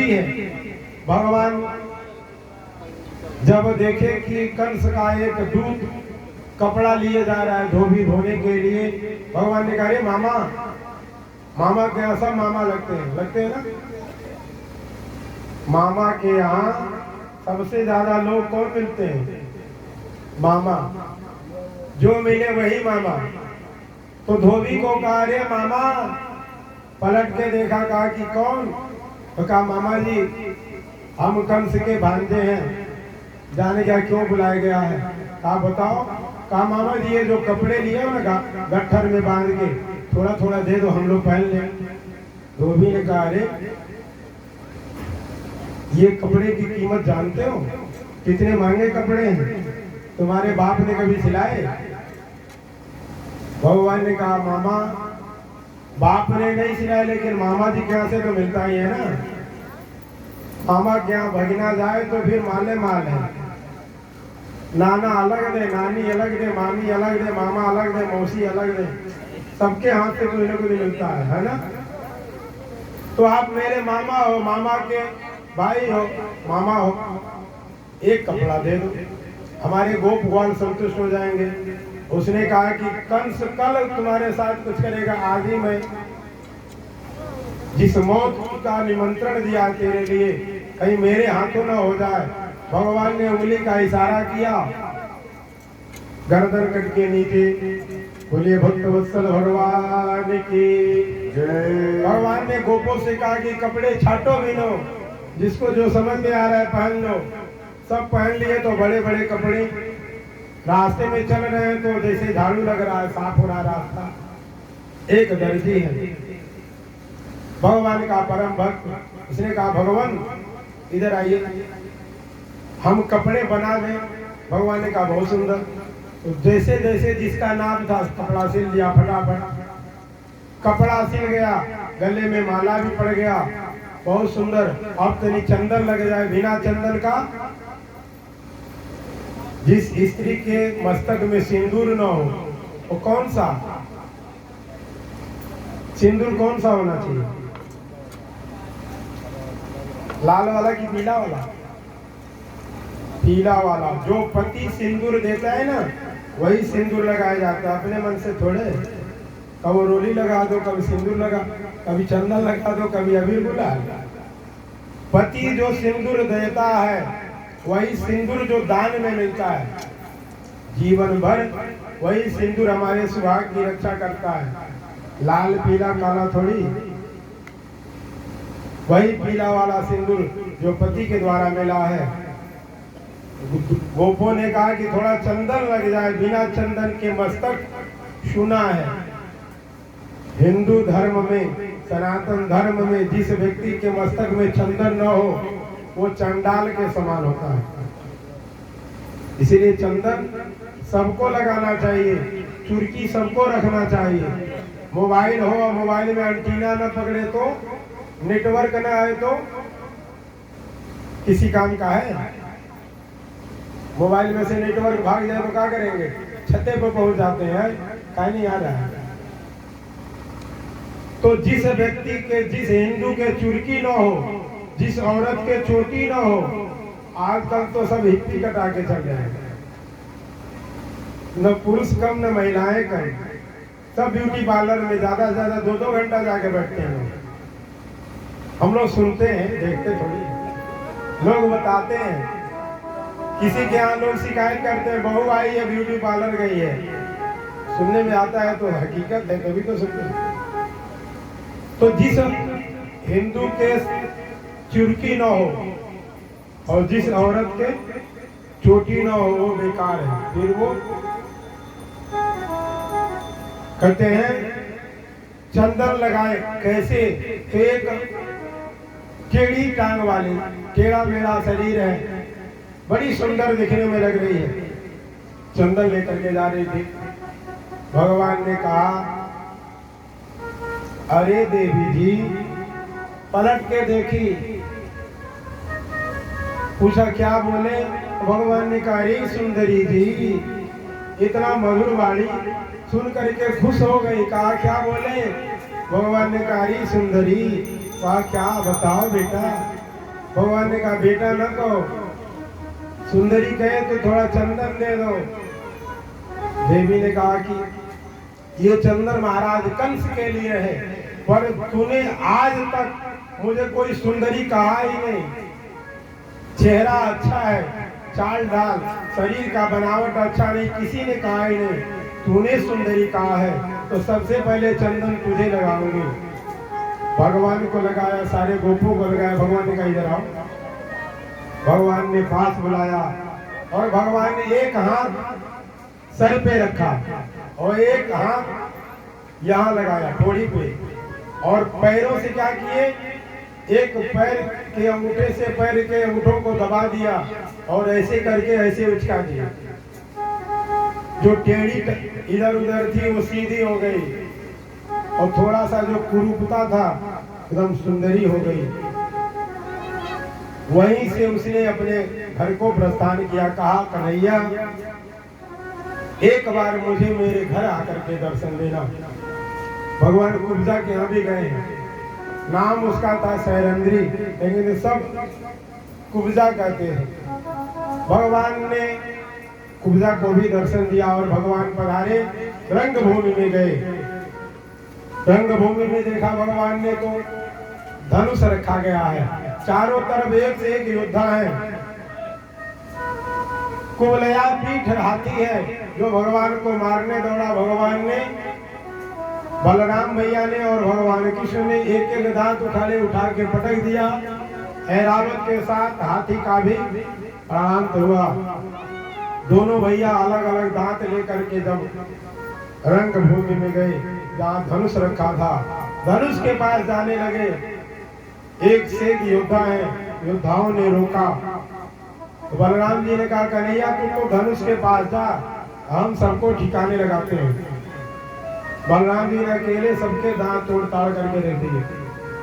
दर्जी है। भगवान जब देखे कि कंस का एक दूत कपड़ा लिए जा रहा है धोबी धोने के लिए, भगवान ने कहा अरे मामा, मामा के यहाँ सब मामा लगते हैं ना। मामा के यहाँ सबसे ज्यादा लोग कौन मिलते हैं? मामा। जो मिले वही मामा। तो धोबी को कहा अरे मामा, पलट के देखा, कहा कि कौन? तो कहा मामा जी हम कंस के भांजे हैं, जाने क्या क्यों बुलाया गया है? कहा बताओ। कहा मामा जी ये जो कपड़े लिए हो ना गट्ठर में बांध के, थोड़ा थोड़ा दे दो हम लोग पहन लें। धोबी ने कहा अरे ये कपड़े की कीमत जानते हो? कितने महंगे कपड़े हैं, तुम्हारे बाप ने कभी सिलाए? भगवान ने कहा मामा बाप ने नहीं सिलाए, लेकिन मामा जी के यहाँ से तो मिलता ही है ना। मामा के यहाँ भगना जाए तो फिर माले माल है। नाना अलग दे, नानी अलग दे, मामी अलग दे, मामा अलग दे, मौसी अलग दे, सबके हाथ से कुछ न कुछ मिलता है ना। तो आप मेरे मामा हो, मामा के भाई हो, मामा हो, एक कपड़ा दे दो, हमारे गोप ग्वाल संतुष्ट हो जाएंगे। उसने कहा कि कंस कल तुम्हारे साथ कुछ करेगा, आज ही मैं जिस मौत का निमंत्रण दिया तेरे लिए कहीं मेरे हाथों न हो जाए। भगवान ने उंगली का इशारा किया, गर्दन कट के नीचे। बोलिए भक्तवत्सल भगवान की जय। भगवान ने गोपों से कहा कि कपड़े छाटो भी लो, जिसको जो समझ में आ रहा है पहन लो। सब पहन लिए तो बड़े बड़े कपड़े, रास्ते में चल रहे हैं तो जैसे झाड़ू लग रहा है, साफ हो रहा रास्ता। एक दर्जी है भगवान का परम भक्त, उसने कहा भगवान इधर आइए हम कपड़े बना दें। भगवान ने कहा बहुत सुंदर। तो जैसे जैसे जिसका नाम था कपड़ा सिल दिया, फटाफट कपड़ा सिल गया, गले में माला भी पड़ गया, बहुत सुंदर। अब तनी चंदन लग जाए, बिना चंदन का जिस स्त्री के मस्तक में सिंदूर न हो वो कौन सा सिंदूर, कौन सा होना चाहिए? लाल वाला कि पीला वाला? पीला वाला। जो पति सिंदूर देता है ना वही सिंदूर लगाया जाता है, अपने मन से थोड़े। कभी रोली लगा दो, कभी सिंदूर लगा, कभी चंदन लगा दो, कभी अबीर गुलाल। पति जो सिंदूर देता है वही सिंदूर जो दान में मिलता है, जीवन भर वही सिंदूर हमारे सुहाग की रक्षा करता है। लाल पीला काला थोड़ी, वही पीला वाला सिंदूर जो पति के द्वारा मिला है। गोपों ने कहा कि थोड़ा चंदन लग जाए, बिना चंदन के मस्तक सुना है। हिंदू धर्म में, सनातन धर्म में जिस व्यक्ति के मस्तक में चंदन न हो वो चंडाल के समान होता है। इसीलिए चंदन सबको लगाना चाहिए, चुरकी सबको रखना चाहिए। मोबाइल हो और मोबाइल में एंटीना न पकड़े तो, नेटवर्क न आए तो किसी काम का है? मोबाइल में से नेटवर्क भाग जाए तो क्या करेंगे? छते पर पहुंच जाते हैं, कहीं नहीं आ रहा है। तो जिस व्यक्ति के, जिस हिंदू के चुरकी न हो, जिस औरत के चोटी न हो, आजकल तो सब हिप्पी कटा के चल रहे हैं, न पुरुष कम न महिलाएं कम, सब ब्यूटी पार्लर में ज्यादा से ज्यादा 2-2 घंटा जाके बैठते हैं। हम लोग सुनते हैं, देखते थोड़ी। लोग बताते हैं, किसी के यहाँ लोग शिकायत करते हैं बहू आई है ब्यूटी पार्लर गई है, सुनने में आता है तो हकीकत है, तभी तो सुनते हैं। तो जिस हिंदू के चुरकी न हो और जिस औरत के चोटी न हो वो बेकार है। फिर वो कहते हैं चंदन लगाए, कैसे? तो एक टेढ़ी टांग वाली, टेढ़ा मेढ़ा शरीर है, बड़ी सुंदर दिखने में लग रही है, चंदन लेकर के जा रही थी। भगवान ने कहा अरे देवी जी, पलट के देखी, पूछा क्या बोले? भगवान ने कहा अरे सुंदरी जी, इतना मधुर वाणी सुन करके खुश हो गई। कहा क्या बोले? भगवान ने कहा अरे सुंदरी, कहा क्या बताओ बेटा, भगवान ने कहा बेटा न कहो, सुंदरी कहे तो थोड़ा चंदन दे दो। देवी ने कहा कि ये चंदन महाराज कंस के लिए है, पर तूने आज तक मुझे कोई सुंदरी कहा ही नहीं। चेहरा अच्छा है, चाल ढाल, शरीर का बनावट अच्छा नहीं, किसी ने कहा ही नहीं। तूने सुंदरी कहा है तो सबसे पहले चंदन तुझे लगाऊंगी। भगवान को लगाया, सारे गोपों को लगाया। भगवान ने कहा इधर आओ। भगवान ने पास बुलाया और भगवान ने एक हाथ सर पे रखा और एक हाथ यहाँ लगाया ठोड़ी पे, और पैरों से क्या किए, एक पैर के अंगूठे से पैर के अंगूठों को दबा दिया और ऐसे करके ऐसे उचका दिया। जो टेढ़ी इधर उधर थी वो सीधी हो गई और थोड़ा सा जो कुरूपता था एकदम सुंदरी हो गई। वहीं से उसने अपने घर को प्रस्थान किया। कहा कन्हैया एक बार मुझे मेरे घर आकर के दर्शन देना। भगवान कुब्जा के यहाँ भी गए, नाम उसका था सैरंद्री, लेकिन सब कुब्जा कहते हैं। भगवान ने कुब्जा को भी दर्शन दिया और भगवान पधारे, रंगभूमि में गए। रंगभूमि में देखा भगवान ने तो धनुष रखा गया है, चारों तरफ एक से एक योद्धा है। कुवलया पीठ हाथी है जो भगवान को मारने दौड़ा। भगवान ने, बलराम भैया ने और भगवान कृष्ण ने एक एक दांत उठा के पटक दिया। ऐरावत के साथ हाथी का भी प्राणांत हुआ। दोनों भैया अलग अलग दांत लेकर के जब रंगभूमि में गए जहाँ धनुष रखा था, धनुष के पास जाने लगे। एक से एक योद्धा है, योद्धाओं ने रोका। तो बलराम जी ने कहा कन्हैया तुम तो धनुष के पास जा, हम सबको ठिकाने लगाते हैं। बलराम जी ने अकेले सबके दांत तोड़ ताड़ करके रख दिए।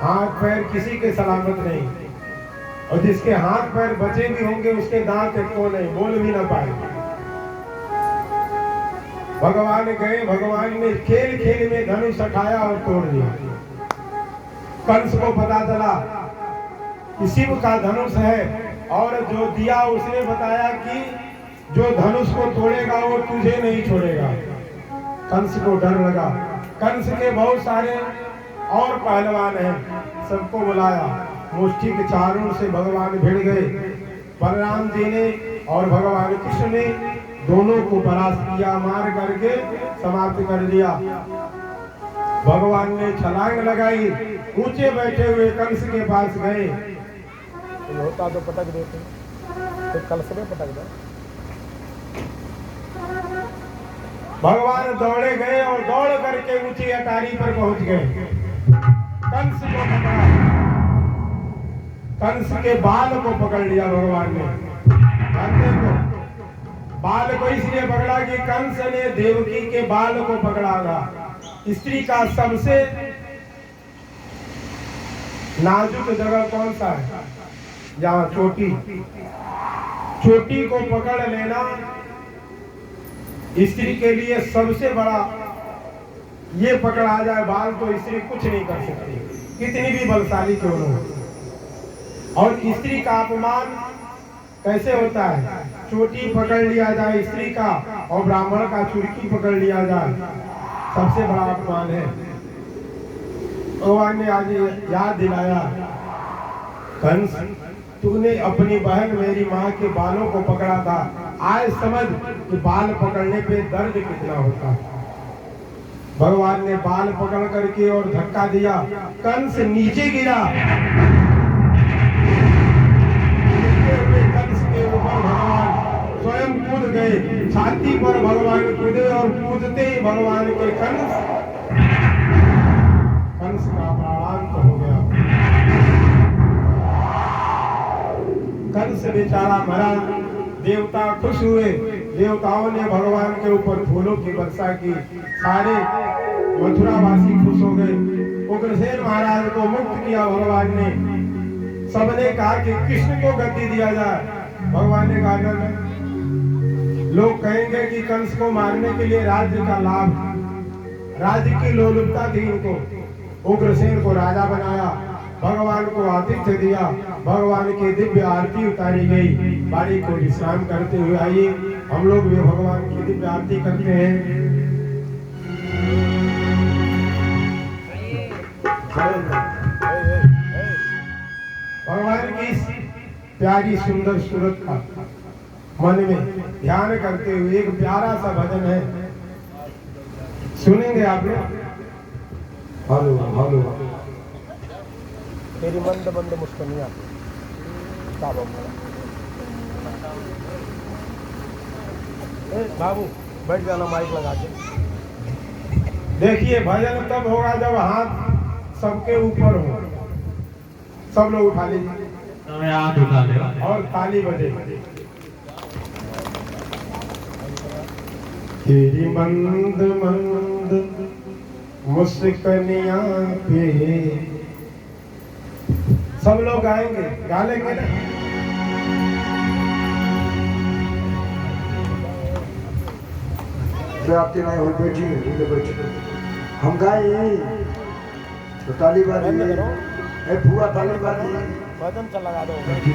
हाथ पैर किसी के सलामत नहीं, और जिसके हाथ पैर बचे भी होंगे उसके दांत को नहीं, बोल भी ना पाए। भगवान गए, भगवान ने खेल खेल में धनुष उठाया और तोड़ दिया। कंस को पता चला कि शिव का धनुष है, और जो दिया उसने बताया कि जो धनुष को तोड़ेगा वो तुझे नहीं छोड़ेगा। कंस को डर लगा। कंस के बहुत सारे और पहलवान हैं, सबको बुलाया। मुष्टि के चारों से भगवान भिड़ गए। बलराम जी ने और भगवान कृष्ण ने दोनों को परास्त किया, मार करके समाप्त कर दिया। भगवान ने छलांग लगाई, ऊंचे बैठे हुए कंस के पास गए। होता तो पटक देते, तो कलश में पटक दो। भगवान दौड़े गए और दौड़ करके ऊंची अटारी पर पहुंच गए। कंस को पकड़ा, कंस के बाल को पकड़ लिया भगवान ने। कंधे को, बाल को इसलिए पकड़ा कि कंस ने देवकी के बाल को पकड़ा था। स्त्री का सबसे नाजुक जगह कौन सा है? जहाँ चोटी, चोटी को पकड़ लेना स्त्री के लिए सबसे बड़ा। ये पकड़ा जाए बाल तो स्त्री कुछ नहीं कर सकती, कितनी भी बलशाली क्यों न हो। और स्त्री का अपमान कैसे होता है? चोटी पकड़ लिया जाए स्त्री का और ब्राह्मण का चुड़की पकड़ लिया जाए, सबसे बड़ा अपमान है। भगवान ने आज याद दिलाया, कंस तूने अपनी बहन मेरी माँ के बालों को पकड़ा था, आज समझ कि बाल पकड़ने पे दर्द कितना होता है। भगवान ने बाल पकड़ करके और धक्का दिया, कंस नीचे गिरा। कंस के ऊपर भगवान स्वयं कूद गए, छाती पर भगवान कूदे और कूदते ही भगवान के कंस का प्राणांत हो गया। कंस बेचारा मरा, देवता खुश हुए। देवताओं ने भगवान के ऊपर फूलों की वर्षा की, सारे मथुरावासी खुश हो गए। उग्रसेन महाराज को मुक्त किया भगवान ने। सबने कहा कि कृष्ण को गद्दी दिया जाए। भगवान ने कहा न, लोग कहेंगे कि कंस को मारने के लिए राज्य का लाभ, राज्य की लोलुपता थी इनको। उग्रसेन को राजा बनाया, भगवान को आतिथ्य दिया, भगवान की दिव्य आरती उतारी गई। बाड़ी को विश्राम करते हुए आइए हम लोग भी भगवान की दिव्य आरती करते हैं। भगवान की प्यारी सुंदर सूरत का मन में ध्यान करते हुए एक प्यारा सा भजन है, सुनेंगे आप लोग। हेलो हेलो तेरी मंद मंद मुस्कुराहट बाबू बैठ जाना माइक लगा के। देखिए भजन तब होगा जब हाथ सबके ऊपर हो। सब लोग उठा लीजिए हाथ उठा ले और ताली बजे। तेरी मंद मंद मुस्कनिया पे सब लोग गाएंगे, गा लेंगे ना। आपके नहीं हो बैठी हम गाए तो ताली बाजी फुआ ताली बाजी भजन का लगा दो। बैठ